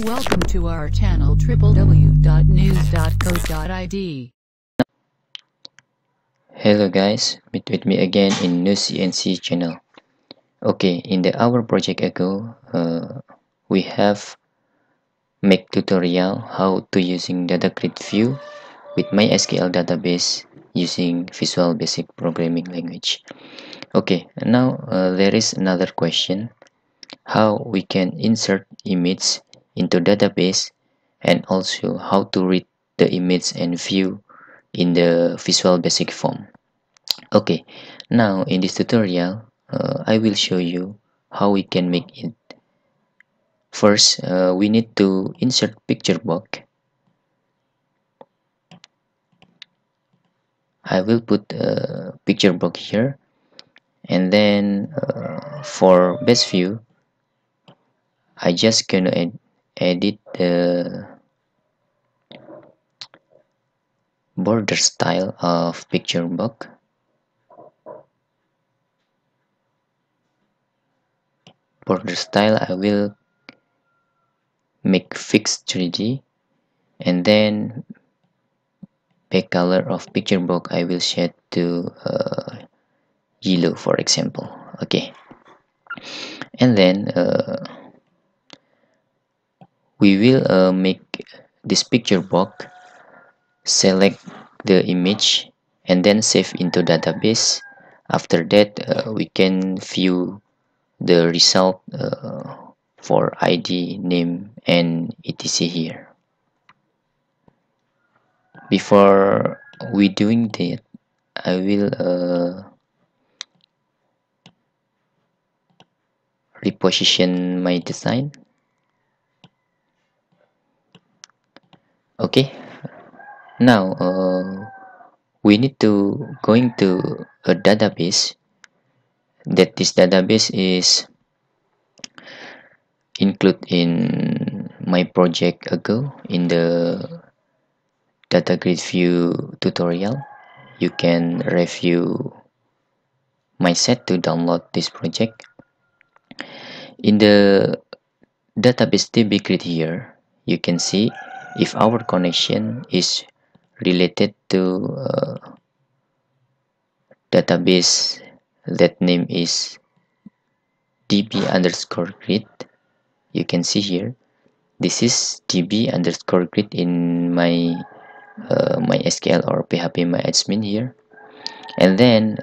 Welcome to our channel www.news.co.id. Hello guys, meet with me again in News CNC channel. Okay, in the our project ago, we have make tutorial how to using data grid view with MySQL database using Visual Basic Programming Language. Okay, now there is another question: how we can insert image into database, and also how to read the image and view in the Visual Basic form. Okay, now in this tutorial, I will show you how we can make it. First, we need to insert picture box. I will put a picture box here, and then for best view, I just gonna edit the border style of picture box. Border style I will make fixed 3D, and then back color of picture box I will set to yellow, for example. Okay, and then we will make this picture box, select the image, and then save into database. After that, we can view the result for ID, name, and etc. here. Before we doing that, I will reposition my design. Okay, now we need to going to a database. That this database is include in my project ago in the data grid view tutorial. You can review my set to download this project. In the database DB grid here, you can see if our connection is related to database that name is db underscore grid. You can see here, this is db underscore grid in my MySQL or PHP MyAdmin here. And then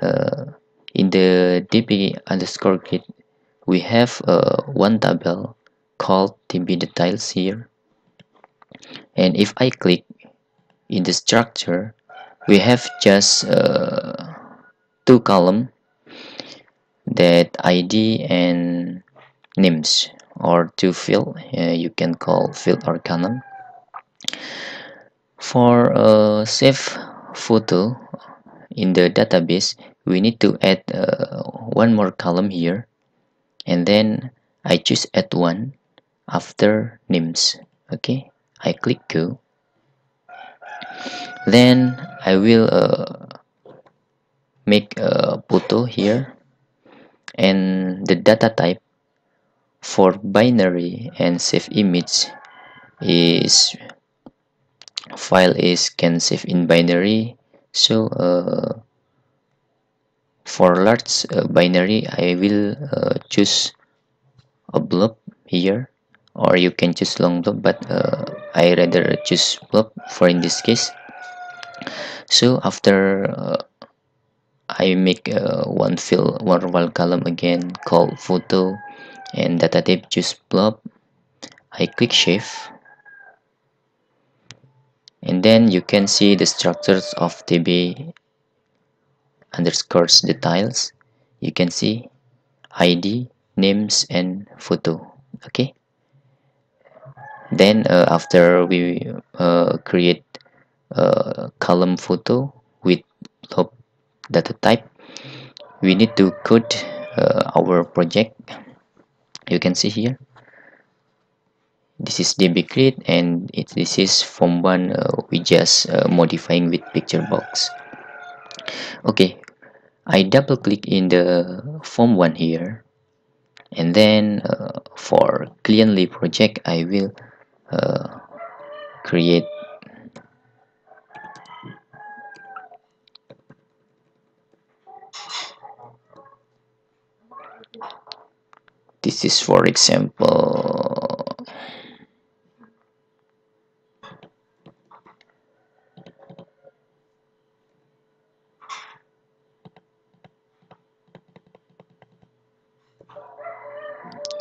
in the db underscore grid, we have one table called db details here. And if I click in the structure, we have just two columns, that ID and names, or two field. You can call field or column. For save photo in the database, we need to add one more column here, and then I choose add one after names. Okay, I click go. Then I will make a photo here, and the data type for binary and save image is file is can save in binary. So for large binary, I will choose a blob here, or you can choose long blob, but I rather choose blob for in this case. So after I make one field, one column again called photo, and data type choose blob. I click shift, and then you can see the structures of db underscores details. You can see ID, names, and photo. Okay, then after we create column photo with blob data type, we need to code our project. You can see here, this is db grid, and this is form 1 we just modifying with picture box. Okay, I double click in the form 1 here, and then for cleanly project I will uh, create this is for example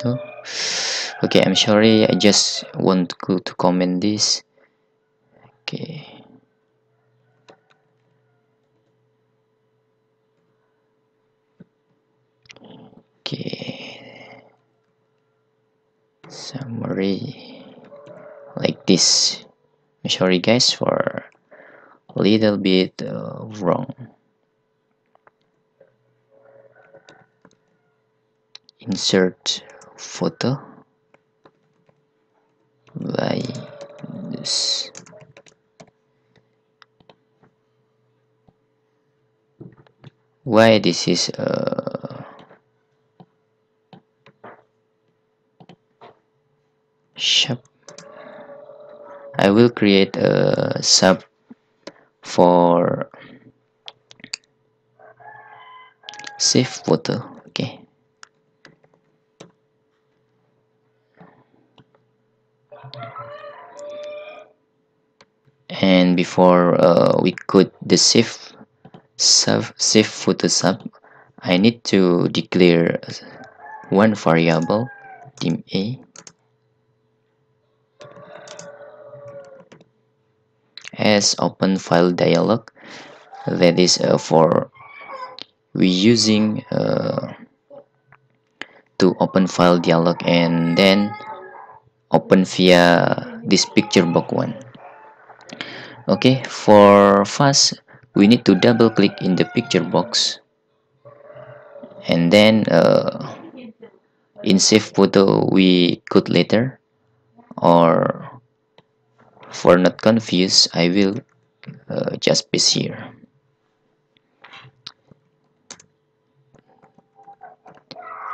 oh, okay, I'm sorry, I just want to comment this. Okay, okay, summary like this. I'm sorry guys for a little bit wrong. Insert photo by this. Why this is sub? I will create a sub for save photo. Okay, and before we could the save photo sub, I need to declare one variable dim a as open file dialog, that is for we using to open file dialog and then open via this picture box one. Okay, for fast we need to double click in the picture box and then in save photo we could later, or for not confused I will just paste here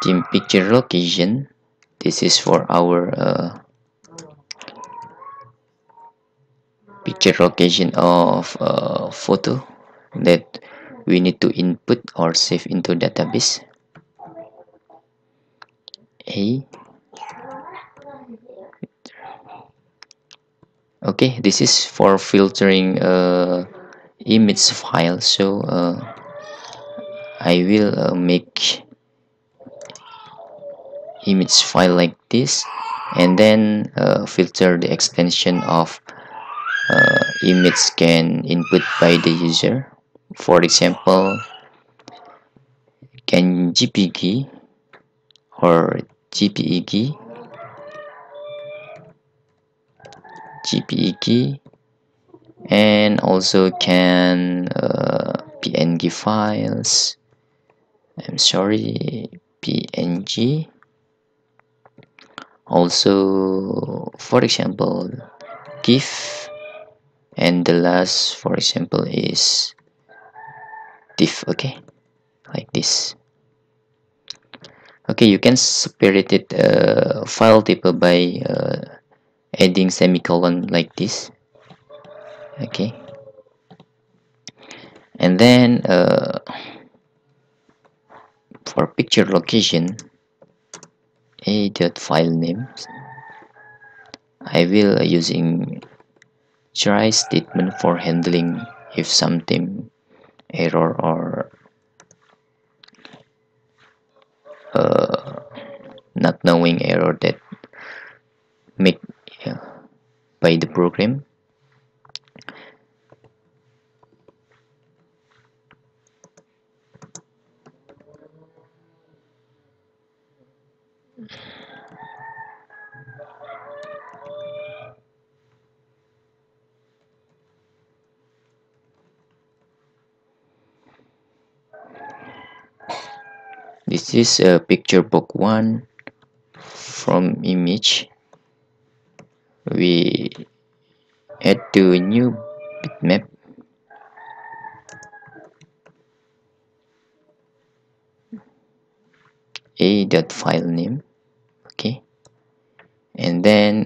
team picture location. This is for our picture location of photo that we need to input or save into database. A okay, this is for filtering image file, so I will make image file like this and then filter the extension of image can input by the user. For example, can JPG or JPEG, JPEG, and also can PNG files. I'm sorry, PNG. Also, for example, GIF, and the last, for example, is TIFF. Okay, like this. Okay, you can separate it file type by adding semicolon like this. Okay, and then for picture location, a dot file name, I will using try statement for handling if something error or not knowing error that make by the program. This is a picture book one from image. We add to new bitmap. A dot file name. Okay, and then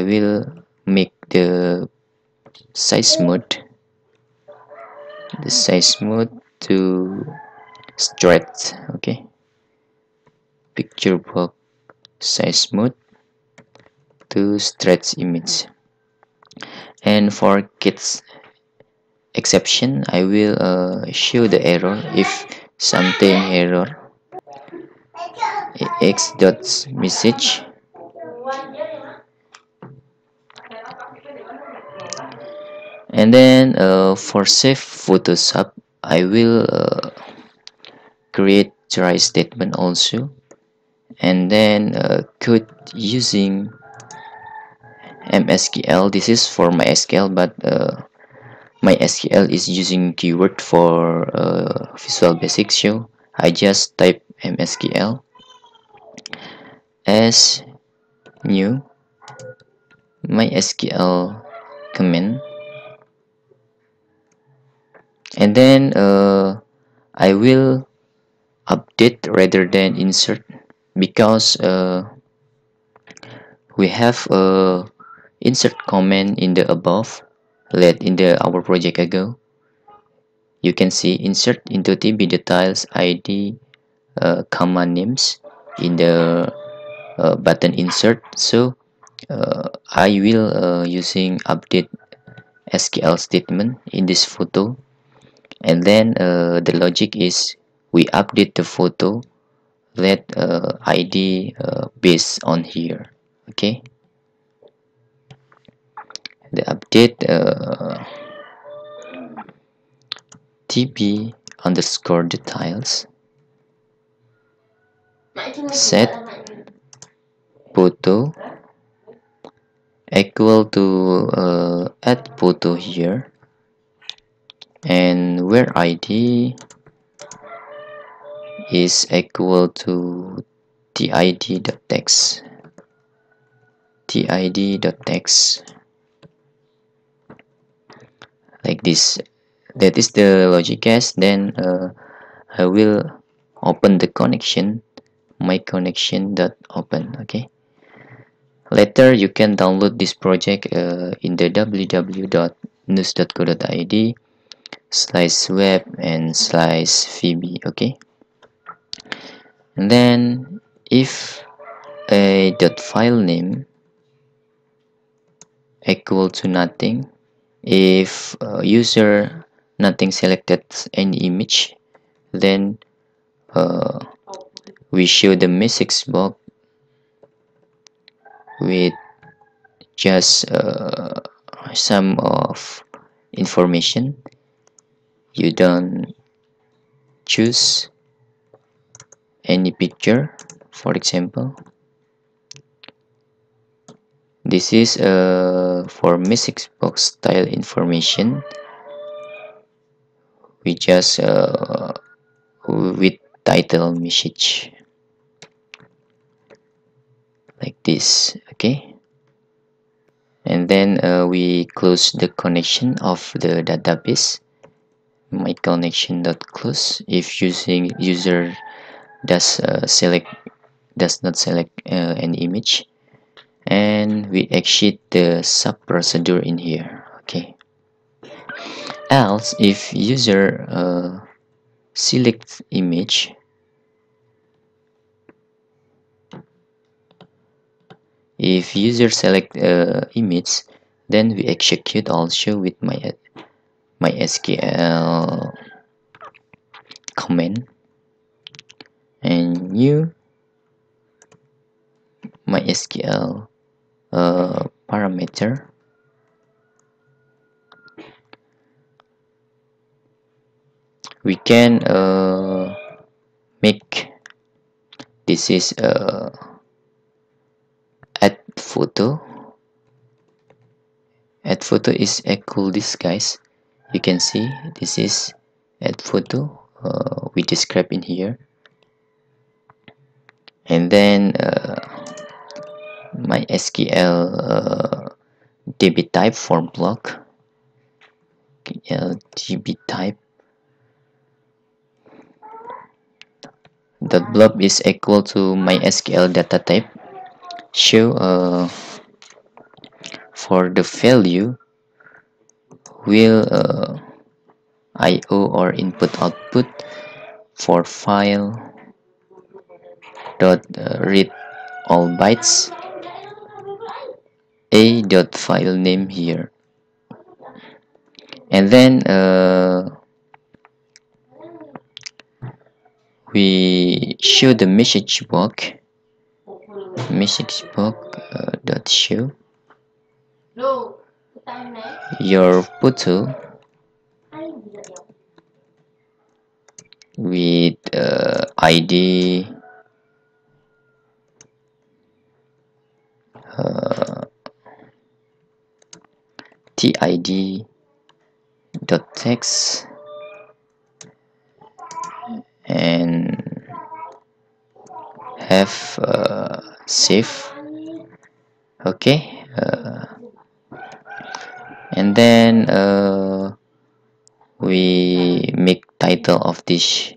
I will make the size mode to straight. Okay, picture box size mode to stretch image. And for kids exception, I will show the error if something error x dot message. And then for save Photoshop, I will create try statement also, and then code using MSQL. This is for MySQL, but MySQL is using keyword for Visual Basic, so I just type MSQL as new MySQL command, and then I will update rather than insert, because we have a insert comment in the above led in the our project ago. You can see insert into TB details ID command names in the button insert. So I will using update SQL statement in this photo, and then the logic is we update the photo, let ID based on here. Okay, the update TB underscore details set photo equal to add photo here, and where ID is equal to tid.text like this. That is the logic, guys. Then I will open the connection, my connection dot open. Okay, later you can download this project in the www.news.co.id/web and /vb. Okay, and then if a dot file name equal to nothing, if user nothing selected any image, then we show the message box with just some of information. You don't choose any picture, for example. This is for message box style information. We just with title message like this. Okay, and then we close the connection of the database. My connection dot close if using user does not select an image, and we exit the sub procedure in here. Okay, else if user select image, if user select image, then we execute also with my SQL command and new MySQL parameter. We can make this is add photo. Add photo is equal this, guys. You can see this is add photo. We describe in here, and then my SQL DB type for block. DB type dot blob is equal to my SQL data type. Show for the value will IO or input output for file dot read all bytes a dot file name here, and then we show the message box dot show your photo with ID TID dot text and have save. Okay, and then we make title of this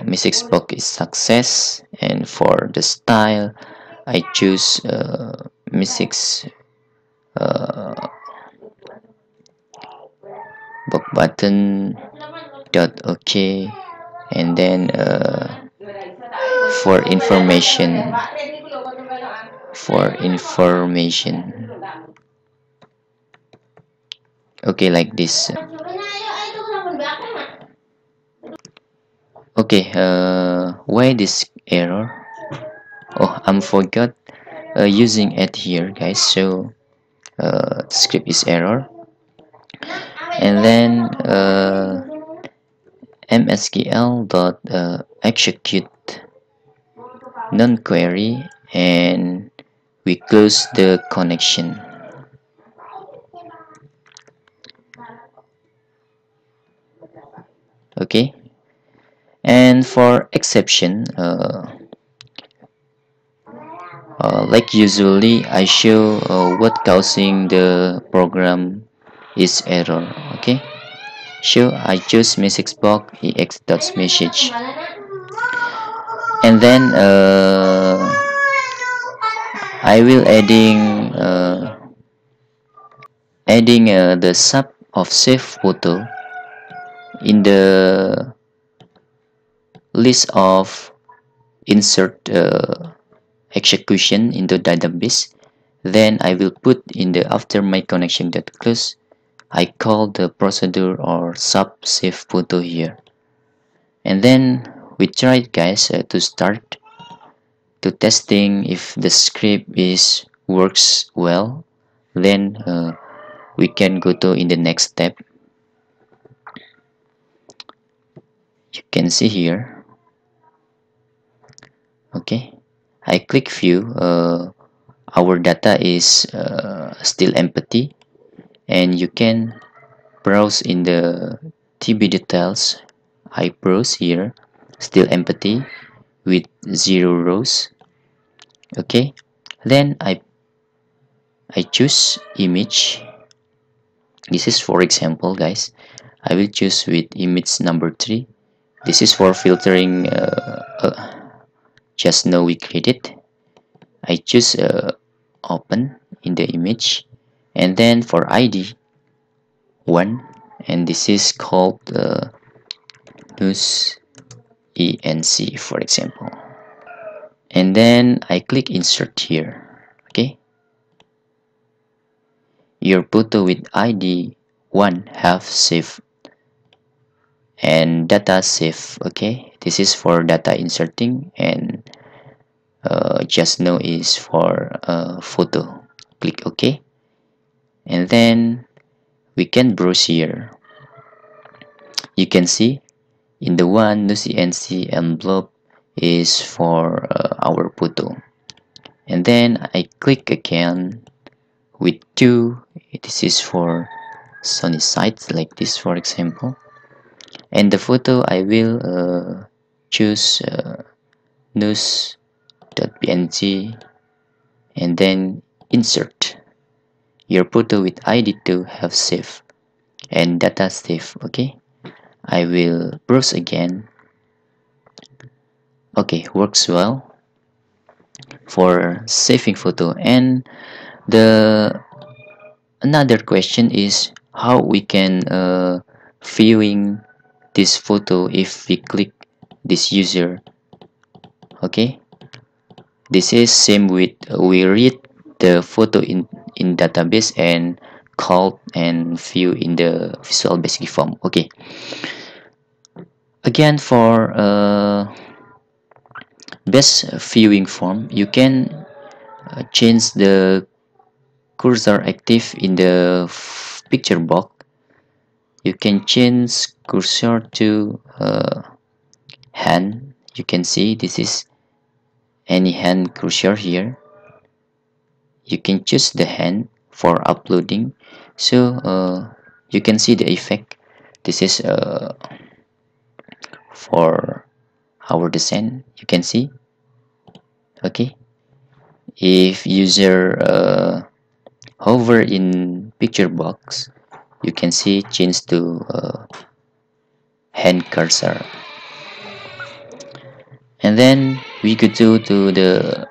message box is success, and for the style I choose message box button dot OK, and then for information okay, like this. Okay, why this error? Oh, I'm forgot using it here, guys. So the script is error, and then msql dot execute non-query, and we close the connection. Okay, and for exception, like usually I show what causing the program is error. Okay, so I choose message box ex.message, and then I will adding the sub of save photo in the list of insert execution into database. Then I will put in the after my connection dot close, I call the procedure or sub save photo here, and then we try it, guys, to start to testing if the script is works well. Then we can go to in the next step. You can see here. Okay, I click view. Our data is still empty, and you can browse in the TB details. I browse here, still empty with 0 rows. Okay, then I choose image. This is for example, guys. I will choose with image number 3. This is for filtering just now we created. I choose open in the image, and then for ID 1, and this is called news enc, for example, and then I click insert here. Okay, your photo with ID 1 have saved and data save. Okay, this is for data inserting, and just now is for photo. Click OK, and then we can browse here. You can see in the one Nusi NC envelope is for our photo, and then I click again with 2. This is for sunny sites like this, for example, and the photo I will choose news.png, and then insert your photo with ID2 have saved and data save. Okay, I will browse again. Okay, works well. for saving photo. And the another question is how we can viewing this photo if we click this user. Okay, this is same with we read the photo in database and call and view in the Visual Basic form. Okay, again for best viewing form, you can change the cursor active in the picture box. You can change cursor to hand. You can see this is any hand cursor here. You can choose the hand for uploading, so you can see the effect. This is for our design, you can see. Okay, if user hover in picture box, you can see change to hand cursor. And then we could go to the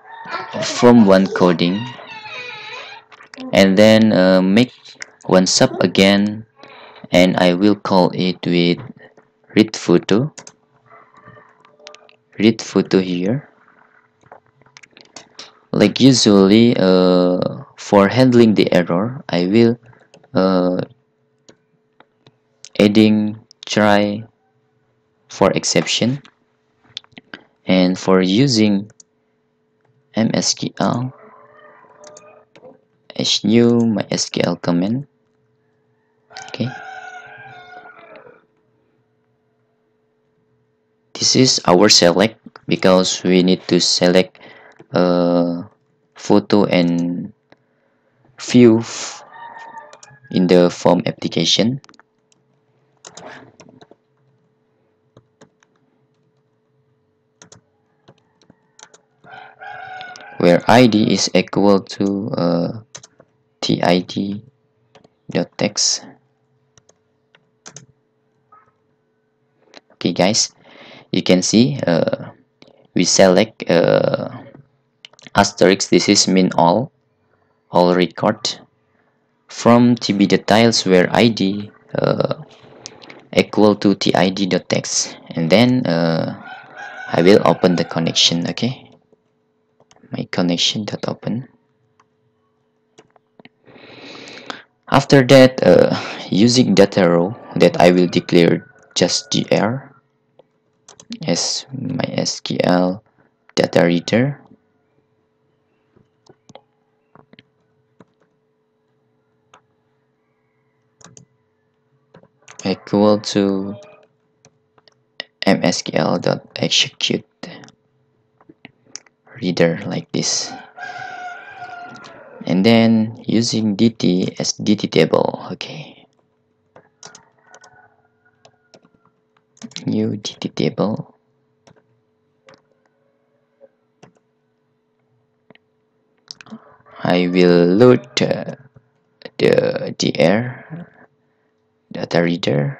from one coding, and then make one sub again, and I will call it with read photo here. Like usually for handling the error, I will adding try for exception, and for using MSQL new MySQL command. Okay, this is our select because we need to select photo and view in the form application. Where id is equal to tid dot text. Okay guys, you can see we select asterisk. This is mean all record from tb details where id equal to tid.text, and then I will open the connection. Okay, my connection dot open. After that, using data row that I will declare just gr as MySQL data reader. Equal to msql.execute reader, like this, and then using dt as dt table. Okay, new dt table. I will load the dr data reader,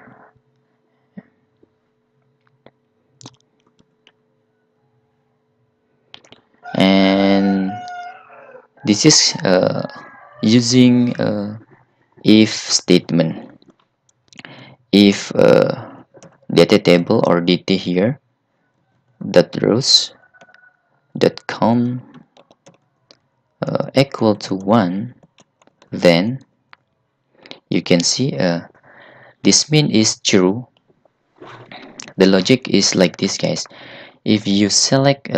and this is using if statement. If data table or dt here dot rows dot count equal to 1, then you can see this mean is true. The logic is like this, guys. If you select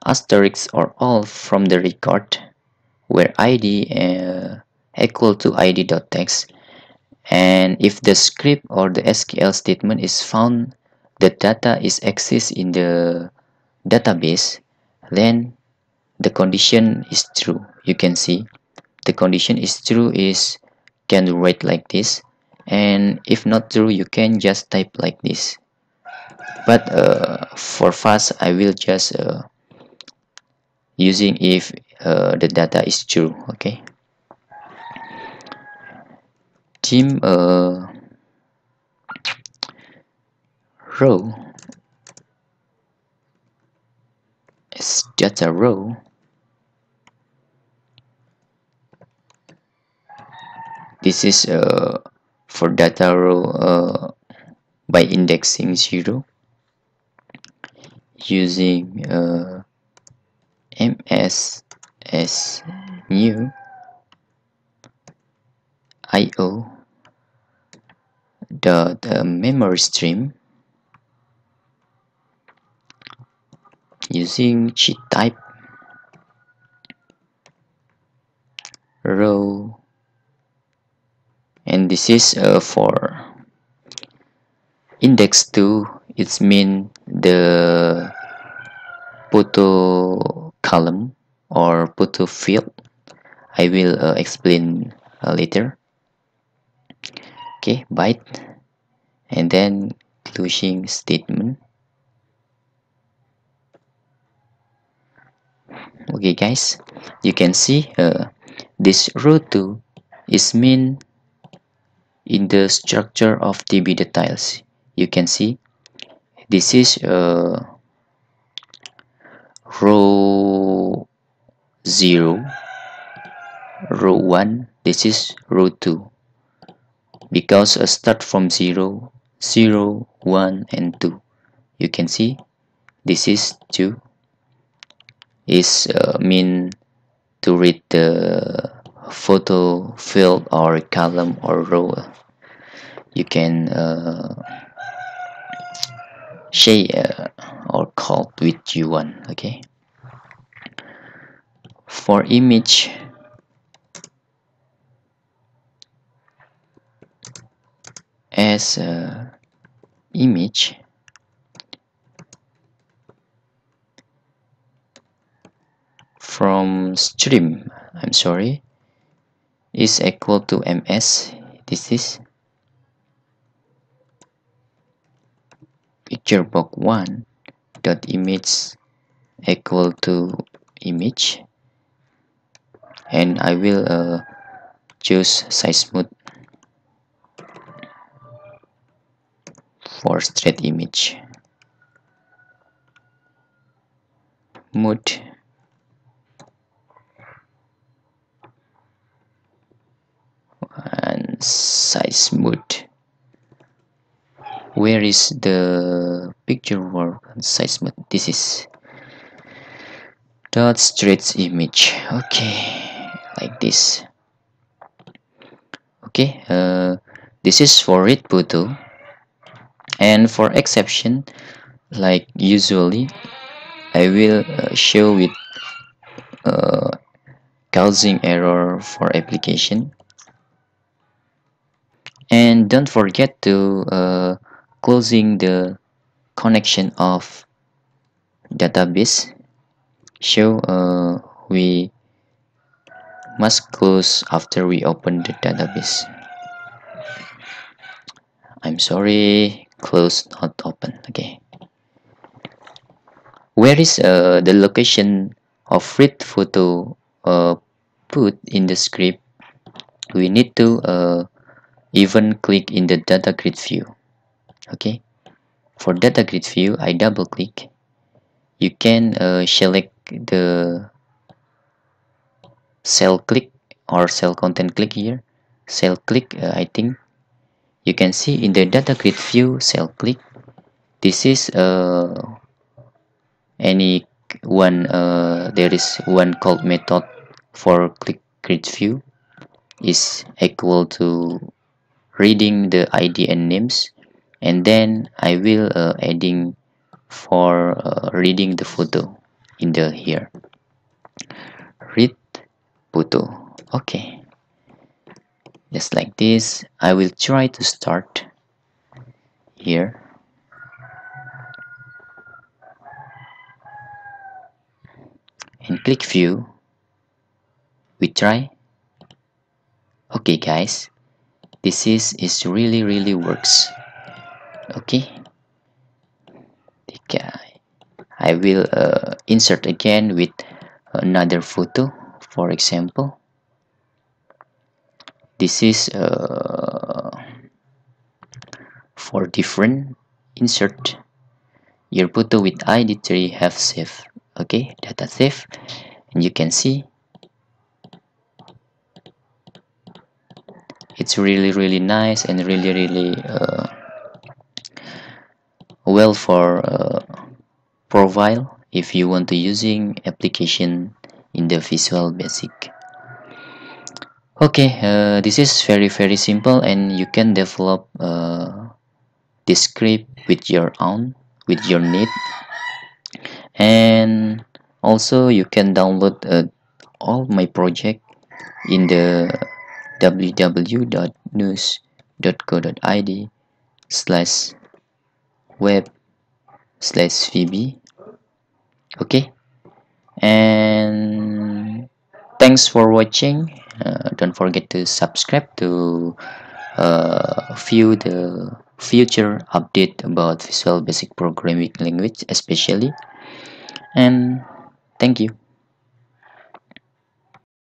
asterisk or all from the record where id equal to id.text, and if the script or the SQL statement is found the data is exists in the database, then the condition is true. You can see the condition is true is can write like this, and if not true you can just type like this. But for fast I will just using if the data is true. Okay, team row data row, this is for data row by indexing 0 using ms as new io dot memory stream using sheet type row, and this is for index 2. It's mean the photo column or photo field. I will explain later. Okay, byte, and then closing statement. Okay guys, you can see this row 2 is mean in the structure of DB details. You can see this is row 0, row 1, this is row 2, because start from 0, 0, 1 and 2. You can see this is 2 is mean to read the photo field or column or row. You can say or call which you want. Okay, for image as image from stream, I'm sorry, is equal to ms. This is picture box 1 dot image equal to image, and I will choose size smooth for straight image mode, and size smooth. Where is the picture work size mode? This is dot straight image. Okay, like this. Okay, this is for read photo, and for exception, like usually I will show with causing error for application. And don't forget to closing the connection of database. So we must close after we open the database. I'm sorry, close not open. Okay, where is the location of read photo put in the script? We need to even click in the data grid view. Okay, for data grid view I double click. You can select the cell click or cell content click here. Cell click, I think you can see in the data grid view cell click. This is any one there is one called method for click grid view is equal to reading the ID and names, and then I will adding for reading the photo in the here read photo. Okay, just like this. I will try to start here. And click view. We try. Okay guys, this is really works. Okay, I will insert again with another photo. For example, this is for different insert your photo with ID3 have saved okay, data save, and you can see it's really nice and really well for profile if you want to using application in the Visual Basic. Okay, this is very simple, and you can develop this script with your own, with your need. And also you can download all my project in the www.news.co.id/web/vb. Okay, and thanks for watching. Don't forget to subscribe to view the future update about Visual Basic Programming Language especially. And thank you.